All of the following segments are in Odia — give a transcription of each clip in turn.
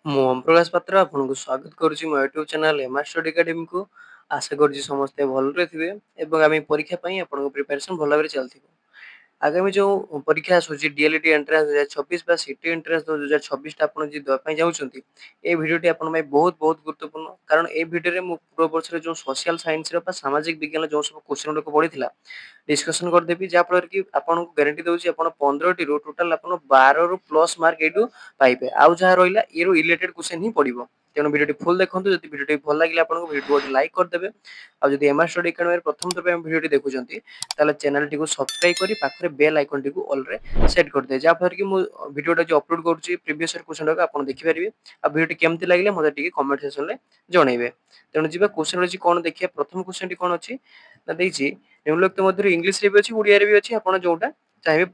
ମୁଁ ଓମ୍ ପ୍ରକାଶ ପାତ୍ର ଆପଣଙ୍କୁ ସ୍ୱାଗତ କରୁଛି ମୋ YouTube channel M R study academy କୁ। ଆଶା କରୁଛି ସମସ୍ତେ ଭଲରେ ଥିବେ ଏବଂ ଆମେ ପରୀକ୍ଷା ପାଇଁ ଆପଣଙ୍କ ପ୍ରିପାରେସନ୍ ଭଲ ଭାବରେ ଚାଲିଥିବ। ଆଗାମୀ ଯୋଉ ପରୀକ୍ଷା ଆସୁଛି ଡିଏଲ୍ଇଡି ଏଣ୍ଟ୍ରାନ୍ସ 2026 ବା ସିଟି ଏଣ୍ଟ୍ରାନ୍ସ 2026 ଟା ଆପଣ ଯଦି ଦେବା ପାଇଁ ଯାଉଛନ୍ତି, এই ଭିଡିଓଟି ଆପଣଙ୍କ ପାଇଁ ବହୁତ ଗୁରୁତ୍ୱପୂର୍ଣ୍ଣ। କାରଣ এই ଭିଡିଓରେ ମୁଁ ପୂର୍ବ ବର୍ଷରେ ଯୋଉ ସୋସିଆଲ ସାଇନ୍ସର ବା ସାମାଜିକ ବିଜ୍ଞାନ ଯୋଉ ସବୁ କ୍ୱେଶ୍ଚନ ଗୁଡିକ ପଡିଥିଲା ଡିସ୍କସନ କରିଦେବି, ଯାହା ଫଳରେ କି ଆପଣଙ୍କୁ ଗ୍ୟାରେଣ୍ଟି ଦଉଛି ଆପଣ 15ଟି ରୁ ଟୋଟାଲ ଆପଣ 12 ରୁ ପ୍ଲସ୍ ମାର୍କ ଏଇଠୁ ପାଇବେ। ଆଉ ଯାହା ରହିଲା ଇଏ ରୁ ରିଲେଟେଡ କ୍ୱେଶ୍ଚନ ହିଁ ପଡିବ। ତେଣୁ ଭିଡିଓଟି ଫୁଲ ଦେଖନ୍ତୁ। ଯଦି ଭିଡିଓଟି ଭଲ ଲାଗିଲା ଆପଣଙ୍କୁ ଭିଡିଓ ଗୋଟେ ଲାଇକ୍ କରିଦେବେ। ଆଉ ଯଦି ଏମ୍ ଆର୍ ଷ୍ଟଡି ଏକାଡେମୀରେ ପ୍ରଥମ ଥର ପାଇଁ ଭିଡିଓଟି ଦେଖୁଛନ୍ତି, ତାହେଲେ ଚ୍ୟାନେଲଟିକୁ ସବସ୍କ୍ରାଇବ କରି ପାଖରେ ବେଲ୍ ଆଇକନଟିକୁ ଅଲରେ ସେଟ୍ କରିଦେବେ, ଯାହା ଫଳରେ କି ମୁଁ ଭିଡିଓଟା ଯୋଉ ଅପଲୋଡ କରୁଛି ପ୍ରିଭିୟସ ଇୟର କ୍ୱେଶ୍ଚନ ଗୁଡାକ ଆପଣ ଦେଖିପାରିବେ। ଆଉ ଭିଡିଓଟି କେମିତି ଲାଗିଲା ମତେ ଟିକେ କମେଣ୍ଟ ସେକ୍ସନରେ ଜଣେଇବେ। ତେଣୁ ଯିବା କ୍ୱେଶ୍ଚନ ଅଛି କଣ ଦେଖିବା। ପ୍ରଥମ କ୍ୱେଶ୍ଚନଟି କଣ ଅଛି ନା ଦେଇଛି ନିମ୍ନଲିଖିତ ମଧ୍ୟରୁ ଇଂଲିଶରେ ବି ଅଛି ଓଡିଆରେ ବି ଅଛି, ଆପଣ ଯୋଉଟା ଚାହିଁବେ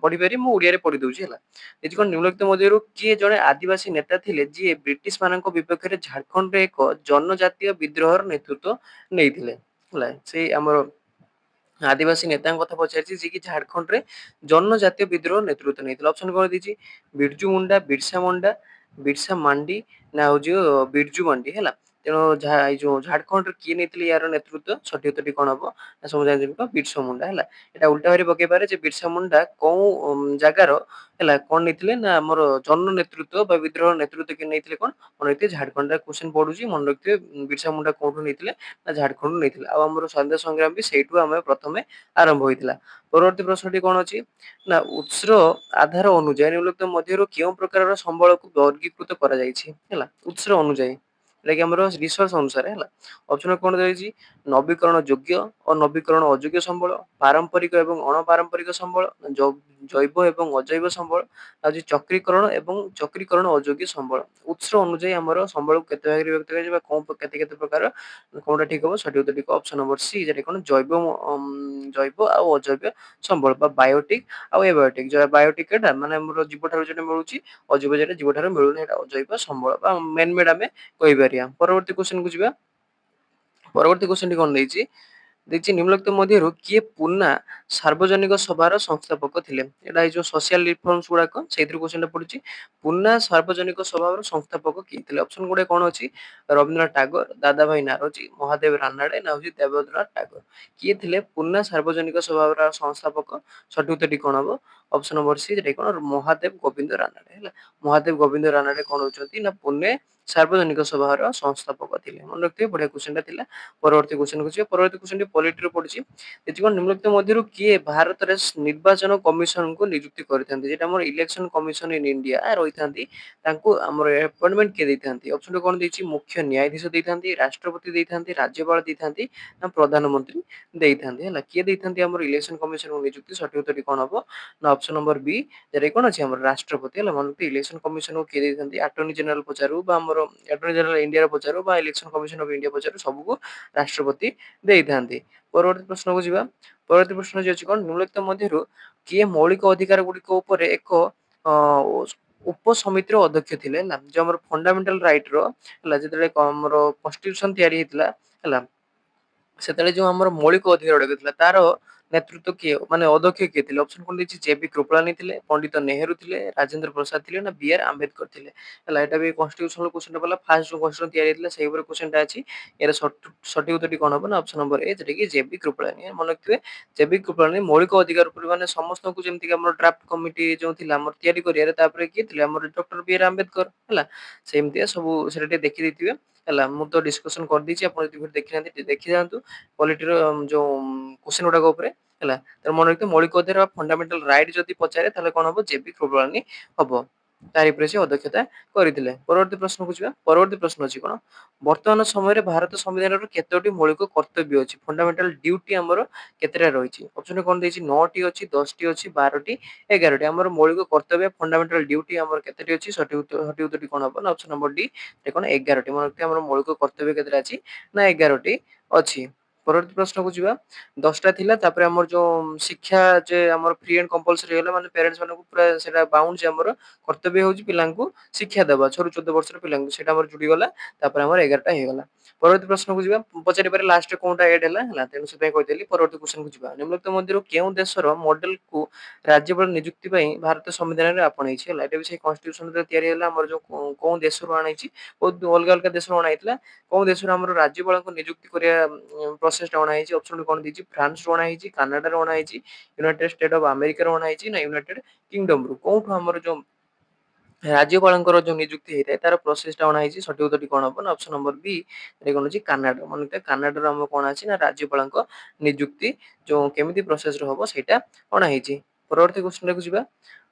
ପଢିପାରିବେ। ମୁଁ ଓଡିଆରେ ପଢି ଦଉଛି ହେଲା। ଏଠି କଣ ନିମ୍ନଲିଖିତ ମଧ୍ୟରୁ କିଏ ଜଣେ ଆଦିବାସୀ ନେତା ଥିଲେ ଯିଏ ବ୍ରିଟିଶ ମାନଙ୍କ ବିପକ୍ଷରେ ଝାଡଖଣ୍ଡରେ ଏକ ଜନଜାତୀୟ ବିଦ୍ରୋହର ନେତୃତ୍ୱ ନେଇଥିଲେ। ହେଲା, ସେଇ ଆମର ଆଦିବାସୀ ନେତାଙ୍କ କଥା ପଚାରିଛି ଯିଏ କି ଝାଡଖଣ୍ଡରେ ଜନଜାତୀୟ ବିଦ୍ରୋହ ନେତୃତ୍ୱ ନେଇଥିଲେ। ଅପସନ କଣ ଦେଇଛି ବିରଜୁ ମୁଣ୍ଡା, ବିରସା ମୁଣ୍ଡା, ବିରସା ମାଣ୍ଡି ନା ହଉଛି ବିରଜୁ ମାଣ୍ଡି। ହେଲା, ତେଣୁ ଏଇ ଯୋଉ ଝାଡଖଣ୍ଡରେ କିଏ ନେଇଥିଲେ ୟାର ନେତୃତ୍ୱ, ସଠିକ ଉତ୍ତରଟି କଣ ହବ ନା ସବୁ ଜାଣିଛନ୍ତି ବିରସା ମୁଣ୍ଡା। ହେଲା, ଏଟା ଉଲ୍ଟା ଭାବରେ ପକେଇ ପାରେ ଯେ ବିରସା ମୁଣ୍ଡା କୋଉ ଜାଗାର ହେଲା କଣ ନେଇଥିଲେ ନା ଆମର ଜନ ନେତୃତ୍ୱ ବା ବିଦ୍ରୋହ ନେତୃତ୍ୱ କିଏ ନେଇଥିଲେ, କଣ ମନେ ରଖିଥିବେ ଝାଡଖଣ୍ଡରେ କ୍ୱେଶ୍ଚନ ପଡୁଛି। ମନେ ରଖିଥିବେ ବିରସା ମୁଣ୍ଡା କୋଉଠୁ ନେଇଥିଲେ ନା ଝାଡଖଣ୍ଡରୁ ନେଇଥିଲେ। ଆଉ ଆମର ସ୍ୱାଧୀନତା ସଂଗ୍ରାମ ବି ସେଇଠୁ ଆମେ ପ୍ରଥମେ ଆରମ୍ଭ ହୋଇଥିଲା। ପରବର୍ତ୍ତୀ ପ୍ରଶ୍ନଟି କଣ ଅଛି ନା ଉତ୍ସର ଆଧାର ଅନୁଯାୟୀ ନିମ୍ନଲିଖିତ ମଧ୍ୟରୁ କେଉଁ ପ୍ରକାରର ସମ୍ବଳକୁ ବର୍ଗୀକୃତ କରାଯାଇଛି। ହେଲା, ଉତ୍ସର ଅନୁଯାୟୀ ଏଟା କି ଆମର ରିସୋର୍ସ ଅନୁସାରେ। ହେଲା, ଅପସନ କଣ ରହିଛି ନବୀକରଣ ଯୋଗ୍ୟ, ଅନବୀକରଣ ଅଯୋଗ୍ୟ ସମ୍ବଳ, ପାରମ୍ପରିକ ଏବଂ ଅଣପାରମ୍ପରିକ ସମ୍ବଳ, ଜୈବ ଏବଂ ଅଜୈବ ସମ୍ବଳ, ଆଉ ଚକ୍ରୀକରଣ ଏବଂ ଚକ୍ରୀକରଣ ଅଯୋଗ୍ୟ ସମ୍ବଳ। ଉତ୍ସ ଅନୁଯାୟୀ ଆମର ସମ୍ବଳକୁ କେତେ ଭାଗରେ ବିଭକ୍ତ କରାଯିବ, କେତେ କେତେ ପ୍ରକାର, କୋଉଟା ଠିକ ହବ ସଠିକ ଉତ୍ତର ଅପସନ ନମ୍ବର ସି, ଯେଟା କଣ ଜୈବ ଆଉ ଅଜୈବ ସମ୍ବଳ ବା ବାୟୋଟିକ ଆଉ ଏବାୟୋଟିକ। ବାୟୋଟିକ ଏଟା ମାନେ ଆମର ଜୀବ ଠାରୁ ଯୋଉଟା ମିଳୁଛି, ଅଜୈବ ଯେଟା ଜୀବ ଠାରୁ ମିଳୁନି, ଏଟା ଅଜୈବ ସମ୍ବଳ ବା ମେନ୍ ମେଡ୍ ଆମେ କହିପାରିବା। ପରବର୍ତ୍ତୀ କ୍ୱେଶ୍ଚନ କୁ ଯିବା। ପରବର୍ତ୍ତୀ କ୍ୱେଶ୍ଚନଟି କଣ ଦେଇଛି ନିମ୍ନଲିଖିତ ମଧ୍ୟରୁ କିଏ ପୁନା ସାର୍ବଜନିକ ସଭାର ସଂସ୍ଥାପକ ଥିଲେ। ଏଟା ଏଇ ଯୋଉ ସୋସିଆଲ ରିଫର୍ମସ ଗୁଡାକ ସେଇଥିରୁ କ୍ୱେଶ୍ଚନଟା ପଡୁଛି। ପୁନା ସାର୍ବଜନିକ ସଭାର ସଂସ୍ଥାପକ କିଏ ଥିଲେ। ଅପସନ ଗୁଡେ କଣ ଅଛି ରବୀନ୍ଦ୍ରନାଥ ଟାଗୋର, ଦାଦା ଭାଇ ନାରୋଜି, ମହାଦେବ ରାନାଡେ ନା ହଉଛି ଦେବେନ୍ଦ୍ରନାଥ ଟାଗୋର। କିଏ ଥିଲେ ପୁନା ସାର୍ବଜନିକ ସଭାର ସଂସ୍ଥାପକ, ସଠିକ ଉତ୍ତରଟି କଣ ହବ ଅପସନ ନମ୍ବର ସି, ଯେଟା କଣ ମହାଦେବ ଗୋବିନ୍ଦ ରାନାଡେ। ହେଲା, ମହାଦେବ ଗୋବିନ୍ଦ ରାନାଡେ କଣ ହଉଛନ୍ତି ନା ପୁନେ ସାର୍ବଜନିକ ସଭାର ସଂସ୍ଥାପକ ଥିଲେ। ମନେ ରଖିଥିବେ, ବଢିଆ କ୍ୱେଶ୍ଚନଟା ଥିଲା। ପରବର୍ତ୍ତୀ କ୍ୱେଶ୍ଚନକୁ ଯିବା। ପରବର୍ତ୍ତୀ କ୍ୱେଶ୍ଚନଟି ପଲିଟିରୁ ପଡିଛି। ଏଠି କଣ ନିମ୍ନଲିଖିତ ମଧ୍ୟରୁ କିଏ ଭାରତରେ ନିର୍ବାଚନ କମିଶନଙ୍କୁ ନିଯୁକ୍ତି କରିଥାନ୍ତି, ଯେଟା ଆମର ଇଲେକ୍ସନ କମିଶନ ଇନ ଇଣ୍ଡିଆ ରହିଥାନ୍ତି, ତାଙ୍କୁ ଆମର ଆପଏଣ୍ଟମେଣ୍ଟ କିଏ ଦେଇଥାନ୍ତି। ଅପସନ କଣ ଦେଇଛି ମୁଖ୍ୟ ନ୍ୟାୟାଧୀଶ ଦେଇଥାନ୍ତି, ରାଷ୍ଟ୍ରପତି ଦେଇଥାନ୍ତି, ରାଜ୍ୟପାଳ ଦେଇଥାନ୍ତି ନା ପ୍ରଧାନମନ୍ତ୍ରୀ ଦେଇଥାନ୍ତି। ହେଲା, କିଏ ଦେଇଥାନ୍ତି ଆମର ଇଲେକ୍ସନ କମିଶନକୁ ନିଯୁକ୍ତି, ସଠିକ ଉତ୍ତରଟି କଣ ହବ ନା ଅପସନ ନମ୍ବର ବି, ଯେଟା କଣ ଅଛି ଆମର ରାଷ୍ଟ୍ରପତି। ହେଲା, ମନେ ରଖିଥିବେ ଇଲେକ୍ସନ କମିଶନକୁ କିଏ ଦେଇଥାନ୍ତି ଆଟର୍ଣ୍ଣି ଜେନେରାଲ ପଚାରୁ ବା ଆମର ଆଟର୍ଣ୍ଣି ଜେନେରାଲ ଇଣ୍ଡିଆର ପଚାରୁ ବା ଇଲେକ୍ସନ କମିଶନ ଅଫ ଇଣ୍ଡିଆ ପଚାରୁ, ସବୁକୁ ରାଷ୍ଟ୍ରପତି ଦେଇଥାନ୍ତି। ପରବର୍ତ୍ତୀ ପ୍ରଶ୍ନକୁ ଯିବା। ପରବର୍ତ୍ତୀ ପ୍ରଶ୍ନ ଯେ ଅଛି କଣ ନିମ୍ନଲିଖିତ ମଧ୍ୟରୁ କିଏ ମୌଳିକ ଅଧିକାର ଗୁଡିକ ଉପରେ ଏକ ଅ ଉପସମିତିର ଅଧ୍ୟକ୍ଷ ଥିଲେ। ହେଲା, ଯୋଉ ଆମର ଫଣ୍ଡାମେଣ୍ଟାଲ ରାଇଟ ର ହେଲା ଯେତେବେଳେ ଆମର କନଷ୍ଟିଟ୍ୟୁସନ ତିଆରି ହେଇଥିଲା, ହେଲା ସେତେବେଳେ ଯୋଉ ଆମର ମୌଳିକ ଅଧିକାର ଗୁଡାକ ଥିଲା ତାର ନେତୃତ୍ୱ କିଏ ମାନେ ଅଧ୍ୟକ୍ଷ କିଏ ଥିଲେ। ଅପସନ କଣ ଦେଇଛି ଜେ ବି କୃପଳାନୀ ଥିଲେ, ପଣ୍ଡିତ ନେହେରୁ ଥିଲେ, ରାଜେନ୍ଦ୍ର ପ୍ରସାଦ ଥିଲେ ନା ବି ଆର ଆମ୍ବେଦକର ଥିଲେ। ହେଲା, ଏଟା ବି କନଷ୍ଟିଟ୍ୟୁସନାଲ କ୍ୱେଶ୍ଚନ ପଡିଲା। ଫାର୍ଷ୍ଟ ଯୋଉ କନଷ୍ଟିଟ୍ୟୁସନ ତିଆରି ହେଇଥିଲା ସେଇ ଉପରେ କ୍ୱେଶ୍ଚନଟା ଅଛି। ଏର ସଠିକ ଉତ୍ତରଟି କଣ ହବ ନା ଅପସନ ନମ୍ବର ଏ, ଯେଟା କି ଜେ ବି କୃପଳାନୀ। ମନେ ରଖିଥିବେ ଜେ ବି କୃପଳାନୀ ମୌଳିକ ଅଧିକାର ଉପରେ ମାନେ ସମସ୍ତଙ୍କୁ ଯେମିତି ଆମର ଡ୍ରାଫ୍ଟ କମିଟି ଯୋଉ ଥିଲା ଆମର ତିଆରି କରିବାରେ, ତାପରେ କିଏ ଥିଲେ ଆମର ଡକ୍ଟର ବି ଆର ଆମ୍ବେଦକର। ହେଲା, ସେମିତିଆ ସବୁ ସେଟା ଟିକେ ଦେଖି ଦେଇଥିବେ। ହେଲା, ମୁଁ ତ ଡିସ୍କସନ କରିଦେଇଛି, ଆପଣ ଯଦି ଦେଖିନାହାନ୍ତି ଟିକେ ଦେଖି ଯାଆନ୍ତୁ ପଲିଟିର ଯୋଉ କ୍ୱେଶ୍ଚନ ଗୁଡାକ ଉପରେ। ହେଲା, ତ ମନେ ରଖିଥିବେ ମୌଳିକ ଅଧିକାର ବା ଫଣ୍ଡାମେଣ୍ଟାଲ ରାଇଟ ଯଦି ପଚାରେ ତାହେଲେ କଣ ହବ ଜେ ବି କୃପଳାନୀ ହବ। ତାରି ଉପରେ ସେ ଅଧ୍ୟକ୍ଷତା କରିଥିଲେ। ପରବର୍ତ୍ତୀ ପ୍ରଶ୍ନକୁ ଯିବା। ପରବର୍ତ୍ତୀ ପ୍ରଶ୍ନ ଅଛି କଣ ବର୍ତ୍ତମାନ ସମୟରେ ଭାରତ ସମ୍ବିଧାନର କେତୋଟି ମୌଳିକ କର୍ତ୍ତବ୍ୟ ଅଛି, ଫଣ୍ଡାମେଣ୍ଟାଲ ଡ୍ୟୁଟି ଆମର କେତେଟା ରହିଛି। ଅପସନ କଣ ଦେଇଛି 9ଟି ଅଛି, 10ଟି ଅଛି, 12ଟି, 11ଟି। ଆମର ମୌଳିକ କର୍ତ୍ତବ୍ୟ ଫଣ୍ଡାମେଣ୍ଟାଲ ଡ୍ୟୁଟି ଆମର କେତେଟି ଅଛି, ସଠିକ ଉତ୍ତରଟି କଣ ହବ ନା ଅପସନ ନମ୍ବର ଡି, କଣ 11ଟି। ମନେ ରଖିଥିବେ ଆମର ମୌଳିକ କର୍ତ୍ତବ୍ୟ କେତେଟା ଅଛି ନା 11ଟି ଅଛି। ପରବର୍ତ୍ତୀ ପ୍ରଶ୍ନକୁ ଯିବା। 10ଟା ଥିଲା ତାପରେ ଆମର ଯୋଉ ଶିକ୍ଷା ଯେ ଆମର ଫ୍ରି ଆଣ୍ଡ କମ୍ପଲସରି ହେଇଗଲା ମାନେ ପ୍ୟାରେଣ୍ଟସ୍ ମାନଙ୍କୁ ପୁରା ସେଟା ବାଉଣ୍ଡ ଯେ ଆମର କର୍ତ୍ତବ୍ୟ ହଉଛି ପିଲାଙ୍କୁ ଶିକ୍ଷା ଦେବା 6 ରୁ 14 ବର୍ଷର ପିଲାଙ୍କୁ ସେଟା ଆମର ଜୁଡିଗଲା ତାପରେ ଆମର 11ଟା ହେଇଗଲା। ପରବର୍ତ୍ତୀ ପ୍ରଶ୍ନକୁ ଯିବା ପଚାରି ପାରେ ଲାଷ୍ଟରେ କୋଉଟା ଏଡ୍ ହେଲା ତେଣୁ ସେଥିପାଇଁ କହିଦେଲି ପରବର୍ତ୍ତୀ କ୍ୱେଶ୍ଚନକୁ ଯିବା। ନିମ୍ନଲିଖିତ ମଧ୍ୟରୁ କେଉଁ ଦେଶର ମଡେଲକୁ ରାଜ୍ୟପାଳ ନିଯୁକ୍ତି ପାଇଁ ଭାରତ ସମ୍ବିଧାନରେ ଆପଣେଇଛି ହେଲା ଏଟା ବି ସେଇ କନଷ୍ଟିଟ୍ୟୁସନରେ ତିଆରି ହେଲା ଆମର ଯୋଉ କୋଉ ଦେଶରୁ ଅଣାହେଇଛି ବହୁତ ଅଲଗା ଅଲଗା ଦେଶରୁ ଅଣାହେଇଥିଲା କୋଉ ଦେଶରୁ ଆମର ରାଜ୍ୟପାଳଙ୍କୁ ନିଯୁକ୍ତି କରିବା ପ୍ରୋସେସ ଟା ଅଣାହେଇଛି ଅପସନ କଣ ଦେଇଛି ଫ୍ରାନ୍ସରୁ ଅଣାହେଇଛି କାନାଡାରୁ ଅଣାହେଇଛି ୟୁନାଇଟେଡ ଷ୍ଟେଟ୍ ଅଫ ଆମେରିକାରୁ ଅଣାହେଇଛି ନା ୟୁନାଇଟେଡ କିଙ୍ଗଡମରୁ କୋଉଠୁ ଆମର ଯୋଉ ରାଜ୍ୟପାଳଙ୍କର ଯୋଉ ନିଯୁକ୍ତି ହେଇଥାଏ ତାର ପ୍ରୋସେସ ଟା ଅଣାହେଇଛି ସଠିକ ଉତ୍ତରଟି କଣ ହବ ନା ଅପସନ ନମ୍ବର ବି ଏଠି କଣ ଅଛି କାନାଡା ମାନେ କାନାଡାର ଆମର କଣ ଅଛି ନା ରାଜ୍ୟପାଳଙ୍କ ନିଯୁକ୍ତି ଯୋଉ କେମିତି ପ୍ରୋସେସ ର ହବ ସେଇଟା ଅଣାହେଇଛି। ପରବର୍ତ୍ତୀ କ୍ୱେଶ୍ଚନକୁ ଯିବା।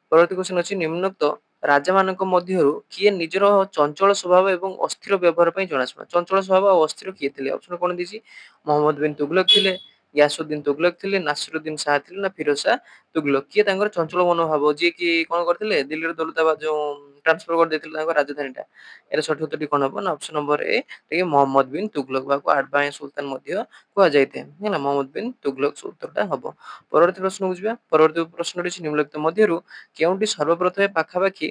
ପରବର୍ତ୍ତୀ କ୍ୱେଶ୍ଚନ ଅଛି ନିମ୍ନୋକ୍ତ ରାଜା ମାନଙ୍କ ମଧ୍ୟରୁ କିଏ ନିଜର ଚଞ୍ଚଳ ସ୍ୱଭାବ ଏବଂ ଅସ୍ଥିର ବ୍ୟବହାର ପାଇଁ ଜଣାଶୁଣା ଚଞ୍ଚଳ ସ୍ୱଭାବ ଆଉ ଅସ୍ଥିର କିଏ ଥିଲେ ଅପସନ କଣ ଦେଇଛି ମହମ୍ମଦ ବିନ ତୁଗଲକ ଥିଲେ ୟାସୁଦ୍ଦିନ ତୁଗଲକ ଥିଲେ ନାସିରୁଦ୍ଦିନ ଶାହ ଥିଲେ ନା ଫିରୋଜ ଶାହ ତୁଗଲକ କିଏ ତାଙ୍କର ଚଞ୍ଚଳ ମନୋଭାବ ଯିଏ କି କଣ କରିଥିଲେ ଦିଲ୍ଲୀର ଦୌଲତାବାଦ ଯୋଉ ଟ୍ରାନ୍ସଫର କରିଦେଇଥିଲେ ତାଙ୍କ ରାଜଧାନୀ ଟା ଏର ସଠିକ ଉତ୍ତରଟି କଣ ହବ ନା ଅପସନ ନମ୍ବର ଏ ଟିକେ ମହମ୍ମଦ ବିନ ତୁଗଲକ ବାକୁ ଆଡଭାନ୍ସ ସୁଲତାନ ମଧ୍ୟ କୁହାଯାଇଥାଏ ହେଲା ମହମ୍ମଦ ବିନ ତୁଗଲକ ଉତ୍ତରଟା ହବ। ପରବର୍ତ୍ତୀ ପ୍ରଶ୍ନକୁ ଯିବା ପରବର୍ତ୍ତୀ ପ୍ରଶ୍ନଟି ଅଛି ନିମ୍ନଲିଖିତ ମଧ୍ୟରୁ କେଉଁଠି ସର୍ବପ୍ରଥମେ ପାଖାପାଖି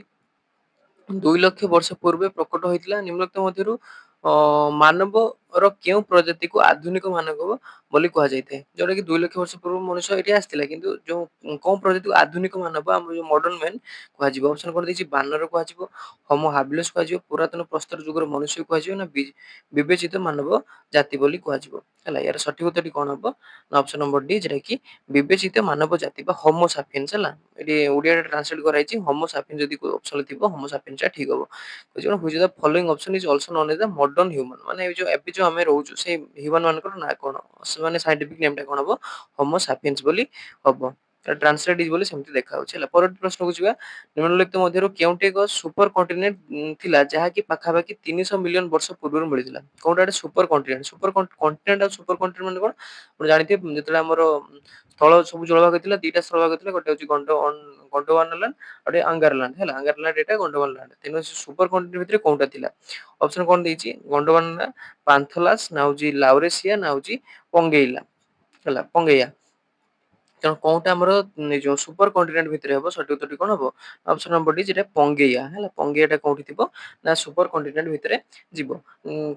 2 ଲକ୍ଷ ବର୍ଷ ପୂର୍ବେ ପ୍ରକଟ ହୋଇଥିଲା ନିମ୍ନଲିଖିତ ମଧ୍ୟରୁ ମାନବର କେଉଁ ପ୍ରଜାତିକୁ ଆଧୁନିକ ମାନବ ବୋଲି କୁହାଯାଇଥାଏ ଯୋଉଟା କି 2 ଲକ୍ଷ ବର୍ଷ ପୂର୍ବ ମଣିଷ ଏଠି ଆସିଥିଲା କିନ୍ତୁ ଯୋଉ କୋଉ ପ୍ରଜାତିକୁ ଆଧୁନିକ ମାନବ ଆମର ଯୋଉ ମଡର୍ଣ୍ଣ ମ୍ୟାନ କୁହାଯିବ ଅପସନ କରିଦେଇଛି ବାନର କୁହାଯିବ ହୋମୋ ହାବିଲସ କୁହାଯିବ ପୁରାତନ ପ୍ରସ୍ତର ଯୁଗର ମନୁଷ୍ୟ କୁହାଯିବ ନା ବିବେଚିତ ମାନବ ଜାତି ବୋଲି କୁହାଯିବ ହେଲା ୟାର ସଠିକ ଉତ୍ତରଟି କଣ ହବ ନା ଅପସନ ନମ୍ବର ଡି ଯେଟା କି ବିବେଚିତ ମାନବ ଜାତି ବା ହୋମୋ ସାପିଏନ୍ସ ହେଲା ଏଠି ଓଡିଆରେ ଟ୍ରାନ୍ସଲେଟ କରାଯାଇଛି ହୋମୋ ସାପିଏନ୍ସ ଯଦି ଅପସନ ଥିବ ହୋମୋ ସାପିଏନ୍ସ ଟା ଠିକ ହବ which of the following option is also known as the modern human ମାନେ ଏବେ ଯୋଉ ଆମେ ରହୁଛୁ ସେଇ ହ୍ୟୁମାନ ମାନଙ୍କର ନାଁ କଣ ମାନେ ସାଇଣ୍ଟିଫିକ ନେମ ଟା କଣ ହବ ହୋମୋ ସାପିଏନ୍ସ ବୋଲି ହବ ଟ୍ରାନ୍ସଲେଟ ହେଇଛି ବୋଲି ସେମିତି ଦେଖାଯାଉଛି ହେଲା ପରବର୍ତ୍ତୀ ପ୍ରଶ୍ନକୁ ଯିବା ନିମ୍ନଲିଖିତ ମଧ୍ୟରୁ କେଉଁଠି ଏକ ସୁପର କଣ୍ଟିନେଣ୍ଟ ଥିଲା ଯାହାକି ପାଖାପାଖି 300 ମିଲିୟନ ବର୍ଷ ପୂର୍ବରୁ ମିଳିଥିଲା କୋଉଟା ଗୋଟେ ସୁପର କଣ୍ଟିନେଣ୍ଟ ଆଉ ସୁପର କଣ୍ଟିନେଣ୍ଟ ମାନେ କଣ ଆପଣ ଜାଣିଥିବେ ଯେତେବେଳେ ଆମର ସ୍ଥଳ ସବୁ ଜଳଭାଗ ଥିଲା ଦିଟା ସ୍ଥଳଭାଗ ଥିଲା ଗୋଟେ ହଉଛି ଗଣ୍ଡୱାନା ଲାଣ୍ଡ ଆଉ ଗୋଟେ ଆଙ୍ଗାରଲାଣ୍ଡ ହେଲା ଆଙ୍ଗାରଲାଣ୍ଡ ଏଟା ଗଣ୍ଡୱାନା ଲାଣ୍ଡ ତେଣୁ ସୁପର କଣ୍ଟିନେଣ୍ଟ ଭିତରେ କୋଉଟା ଥିଲା ଅପସନ କଣ ଦେଇଛି ଗଣ୍ଡୱାନା ପାନ୍ଥଲାସ ନା ହଉଛି ଲାଉରେସିଆ ନା ହଉଛି ପଙ୍ଗେଇଲା ହେଲା ପଙ୍ଗେୟା ତେଣୁ କୋଉଟା ଆମର ଯୋଉ ସୁପର କଣ୍ଟିନେଣ୍ଟ ଭିତରେ ହବ ସଠିକ ଉତ୍ତରଟି କଣ ହବ ଅପସନ ନମ୍ବର ଡି ଯେଟା ପଙ୍ଗେୟା ହେଲା ପଙ୍ଗେୟା ଟା କୋଉଠି ଥିବ ନା ସୁପର କଣ୍ଟିନେଣ୍ଟ ଭିତରେ ଯିବ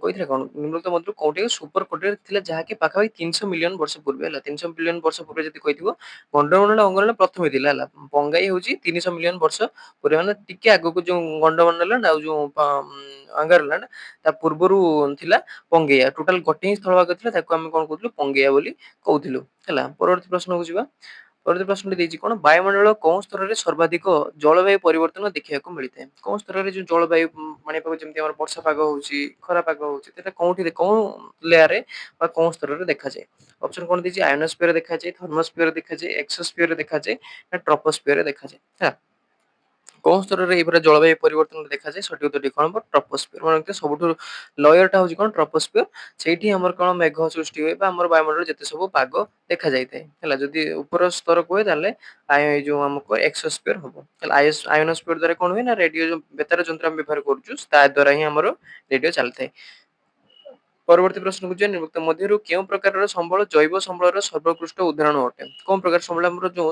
କହିଥିଲେ କଣ ନିମ୍ନଲିଖିତ ମଧ୍ୟରୁ କୋଉଠି ସୁପର କଣ୍ଟିନେଣ୍ଟ ଥିଲା ଯାହାକି ପାଖାପାଖି 300 ମିଲିୟନ ବର୍ଷ ପୂର୍ବେ ହେଲା 300 ମିଲିୟନ ବର୍ଷ ପୂର୍ବେ ଯଦି କହିଥିବ ଗଣ୍ଡୱାନା ଅଙ୍ଗରାଳ ପ୍ରଥମେ ଥିଲା ହେଲା ପଙ୍ଗାଇ ହଉଛି 300 ମିଲିୟନ ବର୍ଷ ପୂର୍ବେ ମାନେ ଟିକେ ଆଗକୁ ଯୋଉ ଗଣ୍ଡୱାନା ଲାଣ୍ଡ ଆଉ ଯୋଉ ଆଙ୍ଗାରଲାଣ୍ଡ ତା ପୂର୍ବରୁ ଥିଲା ପଙ୍ଗେୟା ଟୋଟାଲ ଗୋଟେ ହିଁ ସ୍ଥଳଭାଗ ଥିଲା ତାକୁ ଆମେ କଣ କହୁଥିଲୁ ପଙ୍ଗେୟା ବୋଲି କହୁଥିଲୁ ହେଲା ପରବର୍ତ୍ତୀ ପ୍ରଶ୍ନକୁ ଯିବା ପରବର୍ତ୍ତୀ ପ୍ରଶ୍ନଟି ଦେଇଛି କଣ ବାୟୁମଣ୍ଡଳ କୋଉ ସ୍ତରରେ ସର୍ବାଧିକ ଜଳବାୟୁ ପରିବର୍ତ୍ତନ ଦେଖିବାକୁ ମିଳିଥାଏ କୋଉ ସ୍ତରରେ ଯୋଉ ଜଳବାୟୁ ପାଣିପାଗ ଯେମିତି ଆମର ବର୍ଷା ପାଗ ହଉଛି ଖରା ପାଗ ହଉଛି ସେଟା କୋଉଠି କୋଉ ଲେୟାରରେ ବା କୋଉ ସ୍ତରରେ ଦେଖାଯାଏ ଅପସନ କଣ ଦେଇଛି ଆୟନୋସ୍ଫିୟର ଦେଖାଯାଏ ଥର୍ମୋସ୍ଫିୟର ଦେଖାଯାଏ ଏକ୍ସୋସ୍ଫିୟର ଦେଖାଯାଏ ନା ଟ୍ରୋପୋସ୍ଫିୟର ଦେଖାଯାଏ ହେଲା କୋଉ ସ୍ତରରେ ଏଇଭଳିଆ ଜଳବାୟୁ ପରିବର୍ତ୍ତନ ଦେଖାଯାଏ ସଠିକ ଉତ୍ତରଟି କଣ ହବ ଟ୍ରୋପୋସ୍ଫିୟର ମାନେ ସବୁଠୁ ଲୟର ଟା ହଉଛି କଣ ଟ୍ରୋପୋସ୍ଫିୟର ସେଇଠି ଆମର କଣ ମେଘ ସୃଷ୍ଟି ହୁଏ ବା ଆମର ବାୟୁମଣ୍ଡଳରେ ଯେତେ ସବୁ ପାଗ ଦେଖା ଯାଇଥାଏ ହେଲା ଯଦି ଉପର ସ୍ତର କୁହେ ତାହେଲେ ଏଇ ଯୋଉ ଆମକୁ ଏକ୍ସୋସ୍ଫିୟର ହବ ହେଲା ଆୟନୋସ୍ଫିୟର ଦ୍ୱାରା କଣ ହୁଏ ନା ରେଡିଓ ବେତାର ଯନ୍ତ୍ର ଆମେ ବ୍ୟବହାର କରୁଛୁ ତା ଦ୍ୱାରା ହିଁ ଆମର ରେଡିଓ ଚାଲିଥାଏ ପରବର୍ତ୍ତୀ ପ୍ରଶ୍ନକୁ ଯିବା ନିମ୍ନଲିଖିତ ମଧ୍ୟରୁ କେଉଁ ପ୍ରକାରର ସମ୍ବଳ ଜୈବ ସମ୍ବଳର ସର୍ବୋତ୍କୃଷ୍ଟ ଉଦାହରଣ ଅଟେ କୋଉ ପ୍ରକାର ସମ୍ବଳ ଆମର ଯୋଉ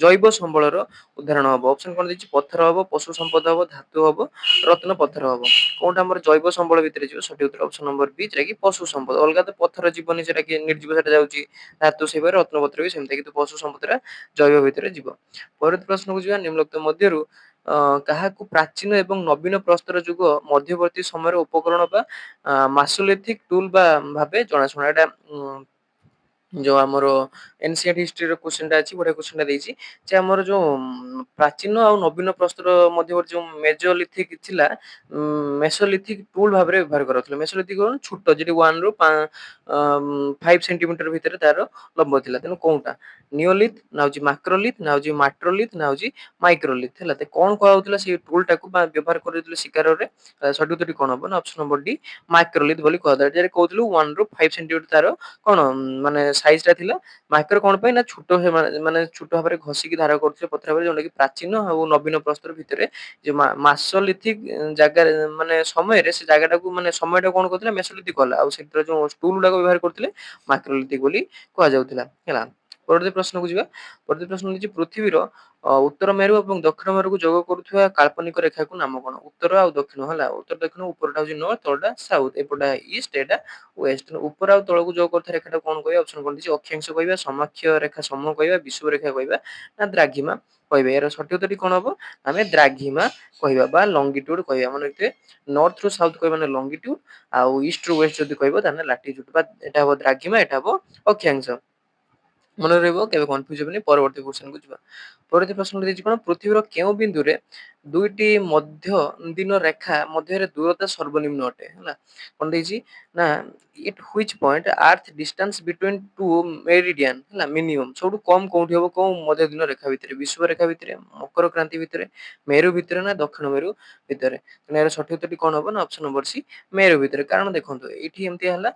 ଜୈବ ସମ୍ବଳର ଉଦାହରଣ ହବ ଅପସନ କଣ ଦେଇଛି ପଥର ହବ ପଶୁ ସମ୍ପଦ ହବ ଧାତୁ ହବ ରତ୍ନ ପଥର ହବ କୋଉଟା ଆମର ଜୈବ ସମ୍ବଳ ଭିତରେ ଯିବ ସଠିକ ଉତ୍ତର ଅପସନ ନମ୍ବର ବି ଯୋଉଟା କି ପଶୁ ସମ୍ପଦ ଅଲଗା ତ ପଥର ଜୀବନି ସେଟା କି ନିର୍ଜୀବ ସେଟା ଯାଉଛି ଧାତୁ ସେହିପରି ରତ୍ନପତ୍ର ବି ସେମିତି କିନ୍ତୁ ପଶୁ ସମ୍ପଦଟା ଜୈବ ଭିତରେ ଯିବ ପରବର୍ତ୍ତୀ ପ୍ରଶ୍ନକୁ ଯିବା ନିମ୍ନଲିଖିତ ମଧ୍ୟରୁ କାହାକୁ ପ୍ରାଚୀନ ଏବଂ ନବୀନ ପ୍ରସ୍ତର ଯୁଗ ମଧ୍ୟବର୍ତ୍ତୀ ସମୟର ଉପକରଣ ବା ମାସୋଲିଥିକ ଟୁଲ ବା ଭାବେ ଜଣାଶୁଣା ଏଟା ଯୋଉ ଆମର ଏନସିଆର ହିଷ୍ଟ୍ରିର କ୍ୱେଶ୍ଚନଟା ଅଛି ଗୋଟେ କ୍ୱେଶ୍ଚନଟା ଦେଇଛି ଯେ ଆମର ଯୋଉ ପ୍ରାଚୀନ ଆଉ ନବୀନ ପ୍ରସ୍ତର ମଧ୍ୟବର୍ତ୍ତୀ ଯୋଉ ମେଜୋଲିଥିକ ଥିଲା ମେସୋଲିଥିକ ଟୁଲ ଭାବରେ ବ୍ୟବହାର କରାଯାଉଥିଲା ମେସୋଲିଥିକ କଣ ଛୋଟ ଯେଠି 1 ରୁ 5 ସେଣ୍ଟିମିଟର ଭିତରେ ତାର ଲମ୍ବ ଥିଲା ତେଣୁ କୋଉଟା ନିଓଲିଥ ନା ହଉଛି ମାକ୍ରୋଲିଥ ନା ହଉଛି ମାଟ୍ରୋଲିଥ ନା ହଉଛି ମାଇକ୍ରୋଲିଥ ହେଲା ତ କଣ କୁହାଯାଉଥିଲା ସେଇ ଟୁଲ ଟାକୁ ବା ବ୍ୟବହାର କରୁଥିଲେ ଶିକାରରେ ସଠିକ ଉତ୍ତରଟି କଣ ହବ ନା ଅପସନ ନମ୍ବର ଡି ମାଇକ୍ରୋଲିଥ ବୋଲି କୁହାଯାଏ ଯାରେ କହୁଥିଲୁ 1 ରୁ 5 ସେଣ୍ଟିମିଟର ତାର କଣ ମାନେ ସାଇଜଟା ଥିଲା। ମାଇକ୍ରୋ କଣ ପାଇଁ ନା ଛୋଟ ମାନେ ଛୋଟ ଭାବରେ ଘଷିକି ଧାର କରୁଥିଲେ ପଥର ଭାବରେ, ଯୋଉଟା କି ପ୍ରାଚୀନ ଆଉ ନବୀନ ପ୍ରସ୍ତର ଭିତରେ ଯେ ମାସୋଲିଥିକ ଜାଗାରେ ମାନେ ସମୟରେ ସେ ଜାଗାଟାକୁ ମାନେ ସମୟଟା କଣ କରୁଥିଲା ମେସୋଲିଥିକ କଲା, ଆଉ ସେଥିରେ ଯୋଉ ଟୁଲ ଗୁଡାକ ବ୍ୟବହାର କରୁଥିଲେ ମାଇକ୍ରୋଲିଥିକ ବୋଲି କୁହାଯାଉଥିଲା ହେଲା। ପରବର୍ତ୍ତୀ ପ୍ରଶ୍ନକୁ ଯିବା। ପରବର୍ତ୍ତୀ ପ୍ରଶ୍ନ ହେଉଛି ପୃଥିବୀର ଉତ୍ତର ମେରୁ ଏବଂ ଦକ୍ଷିଣ ମେରୁକୁ ଯୋଗ କରୁଥିବା କାଳ୍ପନିକ ରେଖାକୁ ନାମ କଣ? ଉତ୍ତର ଆଉ ଦକ୍ଷିଣ ହେଲା, ଉତ୍ତର ଦକ୍ଷିଣ ଉପରଟା ହଉଛି ନର୍ଥ, ତଳଟା ସାଉଥ, ଏପଟା ଇଷ୍ଟ, ଏଟା ୱେଷ୍ଟ। ଉପର ଆଉ ତଳକୁ ଯୋଗ କରୁଥିବା ରେଖାଟା କଣ କହିବା? ଅପସନ କଣ ଦେଇଛି? ଅକ୍ଷାଂଶ କହିବା, ସମାକ୍ଷୀୟ ରେଖା ସମୂହ କହିବା, ବିଷୁବ ରେଖା କହିବା ନା ଦ୍ରାଘିମା କହିବା? ଏହାର ସଠିକ ଉତ୍ତରଟି କଣ ହବ? ଆମେ ଦ୍ରାଘିମା କହିବା ବା ଲଙ୍ଗିଟ୍ୟୁଡ କହିବା। ମନେ ରଖିଥିବେ, ନର୍ଥ ରୁ ସାଉଥ କହିବା ମାନେ ଲଙ୍ଗିଟ୍ୟୁଡ, ଆଉ ଇଷ୍ଟ ରୁ ୱେଷ୍ଟ ଯଦି କହିବ ତାହେଲେ ଲାଟିଟ୍ୟୁଡ, ବା ଏଟା ହବ ଦ୍ରାଘିମା, ଏଟା ହବ ଅକ୍ଷାଂଶ। ମନେ ରହିବ, କେବେ କନଫ୍ୟୁଜ ହେବେନି। ପରବର୍ତ୍ତୀ କ୍ୱେଶ୍ଚନ କୁ ଯିବା। ପରବର୍ତ୍ତୀ ପ୍ରଶ୍ନ ଦେଇଛି କଣ? ପୃଥିବୀର କେଉଁ ବିନ୍ଦୁରେ ଦୁଇଟି ମଧ୍ୟ ଦିନ ରେଖା ମଧ୍ୟରେ ଦୂରତା ସର୍ବନିମ୍ନ ଅଟେ ହେଲା। କଣ ଦେଇଛି ନା it which point earth distance between two meridian ହେଲା ମିନିମମ୍, ସବୁଠୁ କମ କୋଉଠି ହବ? କୋଉ ମଧ୍ୟ ଦିନ ରେଖା ଭିତରେ? ବିଷୁବ ରେଖା ଭିତରେ, ମକର କ୍ରାନ୍ତି ଭିତରେ, ମେରୁ ଭିତରେ ନା ଦକ୍ଷିଣ ମେରୁ ଭିତରେ? ତେଣୁ ଏହାର ସଠିକ ଉତ୍ତରଟି କଣ ହବ ନା ଅପସନ ନମ୍ବର ସି ମେରୁ ଭିତରେ। କାରଣ ଦେଖନ୍ତୁ ଏଇଠି ଏମିତି ହେଲା,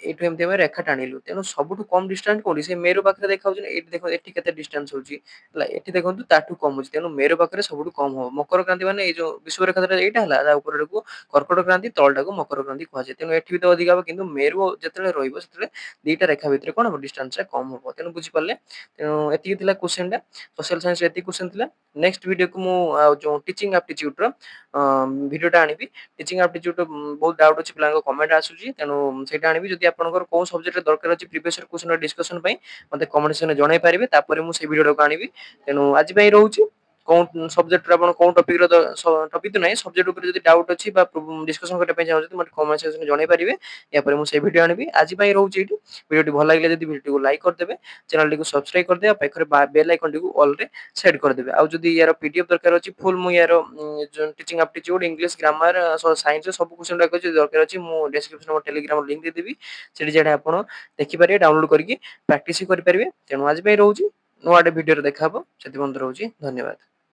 ଏଇଠୁ ଏମିତି ଆମେ ରେଖା ଟାଣିଲୁ, ତେଣୁ ସବୁଠୁ କମ ଡିଷ୍ଟାନ୍ସ କୋଉଠି? ସେ ମେରୁ ପାଖରେ ଦେଖାଉଛି ନା। ଏଇଠି ଦେଖ, ଏଠି କେତେ ଡିଷ୍ଟାନ୍ସ ହଉଛି ହେଲା, ଏଠି ଦେଖନ୍ତୁ ତାଠୁ କମ ହଉଛି, ତେଣୁ ମେରୁ ପାଖରେ ସବୁଠୁ କମ ହବ। ମକର କ୍ରାନ୍ତି ମାନେ ଏଇ ଯୋଉ ବିଷୁବ ରେଖା ଏଇଟା ହେଲା, ତା ଉପରକୁ କର୍କଟ କ୍ରାନ୍ତି, ତଳଟାକୁ ମକର କ୍ରାନ୍ତି କୁହାଯାଏ। ତେଣୁ ଏଠି ବି ତ ଅଧିକା ହବ, କିନ୍ତୁ ମେରୁ ଯେତେବେଳେ ରହିବ ସେତେବେଳେ ଦିଟା ରେଖା ଭିତରେ କଣ ହବ? ଡିଷ୍ଟାନ୍ସ ଟା କମ ହବ। ତେଣୁ ବୁଝିପାରିଲେ। ତେଣୁ ଏତିକି ଥିଲା କ୍ୱେଶ୍ଚନ ଟା, ସୋସିଆଲ ସାଇନ୍ସ ଏତିକି କ୍ୱେଶ୍ଚନ ଥିଲା। ନେକ୍ସଟ ଭିଡିଓକୁ ମୁଁ ଯୋଉ ଟିଚିଂ ଆପ୍ଟିଚ୍ୟୁଡ ର ଭିଡିଓଟା ଆଣିବି। ଟିଚିଂ ଆପ୍ଟିଚ୍ୟୁଡ ବହୁତ ଡାଉଟ ଅଛି, ପିଲାଙ୍କ କମେଣ୍ଟ ଆସୁଛି, ତେଣୁ ସେଇଟା ଆଣିବି। ଯଦି ଆପଣଙ୍କର କୋଉ ସବଜେକ୍ଟରେ ଦରକାର ଅଛି ପ୍ରିଭିୟସ୍ ଇୟର କ୍ୱେଶ୍ଚନ ଡିସ୍କସନ ପାଇଁ ମତେ କମେଣ୍ଟ ସେକ୍ସନରେ ଜଣାଇ ପାରିବେ, ତାପରେ ମୁଁ ସେଇ ଭିଡିଓଟାକୁ ଆଣିବି। ତେଣୁ ଆଜି ପାଇଁ ରହୁଛି। କୋଉ ସବଜେକ୍ଟରେ ଆପଣ କୋଉ ଟପିକର ଟପିକ ତ ନାହିଁ, ସବଜେକ୍ଟ ଉପରେ ଯଦି ଡାଉଟ ଅଛି ବା ଡିସ୍କସନ କରିବା ପାଇଁ ଚାହୁଁଛନ୍ତି ମତେ କମେଣ୍ଟ ସେକ୍ସନରେ ଜଣାଇ ପାରିବେ। ଏହାପରେ ମୁଁ ସେଇ ଭିଡିଓ ଆଣିବି। ଆଜି ପାଇଁ ରହୁଛି ଏଇଠି। ଭିଡିଓଟି ଭଲ ଲାଗିଲେ ଯଦି ଭିଡିଓକୁ ଲାଇକ୍ କରିଦେବେ, ଚ୍ୟାନେଲଟିକୁ ସବସ୍କ୍ରାଇବ କରିଦେବେ, ଆଉ ପାଖରେ ବେଲ ଆଇକନଟିକୁ ଅଲରେ ସେଟ୍ କରିଦେବେ। ଆଉ ଯଦି ୟାର ପିଡିଏଫ ଦରକାର ଅଛି ଫୁଲ, ମୁଁ ୟାର teaching aptitude, English, grammar, science ସବୁ କ୍ୱେଶ୍ଚନ ଗୁଡାକ ଯଦି ଦରକାର ଅଛି, ମୁଁ ଡେସକ୍ରିପସନ ଟେଲିଗ୍ରାମ ଲିଙ୍କ ଦେଇଦେବି। ସେଠି ଯାଇକି ଆପଣ ଦେଖିପାରିବେ, ଡାଉନଲୋଡ କରିକି ପ୍ରାକ୍ଟିସ କରିପାରିବେ। ତେଣୁ ଆଜି ପାଇଁ ରହୁଛି, ନୂଆ ଗୋଟେ ଭିଡିଓରେ ଦେଖା ହବ। ସେଥିପର୍ଯ୍ୟନ୍ତ ରହୁଛି, ଧନ୍ୟବାଦ।